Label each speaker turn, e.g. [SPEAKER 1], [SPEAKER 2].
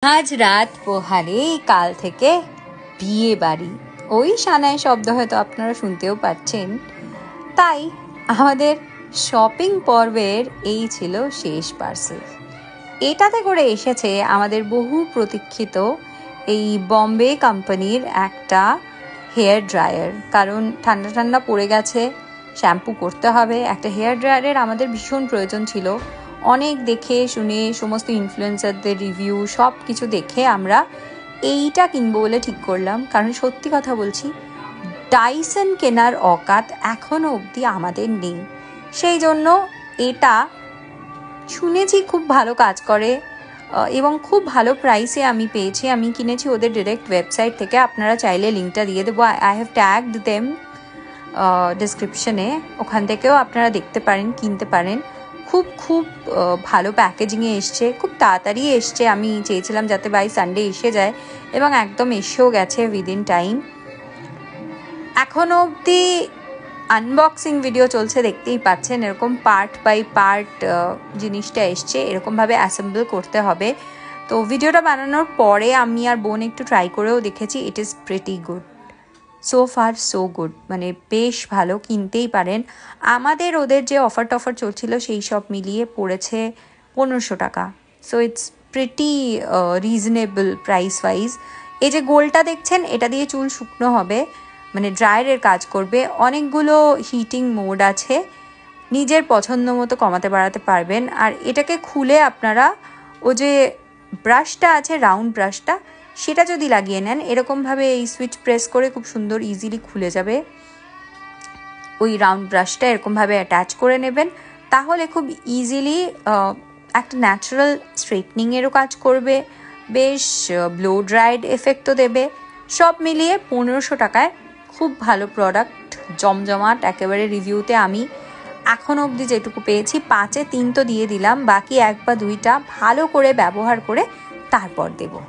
[SPEAKER 1] আজ রাত পোহালে কাল থেকে বিয়ে বাড়ি, ওই সানাই শব্দ হয়তো আপনারা শুনতেও পাচ্ছেন। তাই আমাদের শপিং পর্বের এই ছিল শেষ পার্সেল। এটাতে করে এসেছে আমাদের বহু প্রতীক্ষিত এই বম্বে কোম্পানির একটা হেয়ার ড্রায়ার। কারণ ঠান্ডা ঠান্ডা পড়ে গেছে, শ্যাম্পু করতে হবে, একটা হেয়ার ড্রায়ারের আমাদের ভীষণ প্রয়োজন ছিল। অনেক দেখে শুনে সমস্ত ইনফ্লুয়েন্সারদের রিভিউ সব কিছু দেখে আমরা এইটা কিনবো বলে ঠিক করলাম। কারণ সত্যি কথা বলছি, ডাইসন কেনার অকাত এখনও অবধি আমাদের নেই। সেই জন্য এটা শুনেছি খুব ভালো কাজ করে এবং খুব ভালো প্রাইসে আমি পেয়েছি। আমি কিনেছি ওদের ডিরেক্ট ওয়েবসাইট থেকে, আপনারা চাইলে লিঙ্কটা দিয়ে দেবো। আই হ্যাভ ট্যাগড দেম ডিসক্রিপশনে, ওখান থেকেও আপনারা দেখতে পারেন, কিনতে পারেন। খুব খুব ভালো প্যাকেজিংয়ে এসছে, খুব তাড়াতাড়ি এসছে। আমি চেয়েছিলাম যাতে বাই সানডে এসে যায় এবং একদম এসেও গেছে উইদিন টাইম। এখনও অবধি আনবক্সিং ভিডিও চলছে, দেখতেই পাচ্ছেন। এরকম পার্ট বাই পার্ট জিনিসটা এসছে, এরকমভাবে অ্যাসেম্বল করতে হবে। তো ভিডিওটা বানানোর পরে আমি আর বোন একটু ট্রাই করেও দেখেছি। It is pretty good, so far so good, মানে বেশ ভালো, কিনতেই পারেন। আমাদের ওদের যে অফার টফার চলছিল সেই সব মিলিয়ে পড়েছে 1500 টাকা। So it's pretty reasonable price wise. এই যে গোলটা দেখছেন, এটা দিয়ে চুল শুকনো হবে, মানে ড্রায়ারের কাজ করবে। অনেকগুলো হিটিং মোড আছে, নিজের পছন্দ মতো কমাতে বাড়াতে পারবেন। আর এটাকে খুলে আপনারা ও যে ব্রাশটা আছে, রাউন্ড ব্রাশটা, সেটা যদি লাগিয়ে নেন, এরকমভাবে এই সুইচ প্রেস করে খুব সুন্দর ইজিলি খুলে যাবে। ওই রাউন্ড ব্রাশটা এরকমভাবে অ্যাটাচ করে নেবেন, তাহলে খুব ইজিলি একটা ন্যাচারাল স্ট্রেটনিংয়েরও কাজ করবে, বেশ ব্লো ড্রাইড এফেক্টও দেবে। সব মিলিয়ে 1500 টাকায় খুব ভালো প্রোডাক্ট, জমজমাট একেবারে। রিভিউতে আমি এখন অবধি যেটুকু পেয়েছি 5-এ 3 তো দিয়ে দিলাম, বাকি 1 বা 2টা ভালো করে ব্যবহার করে তারপর দেবো।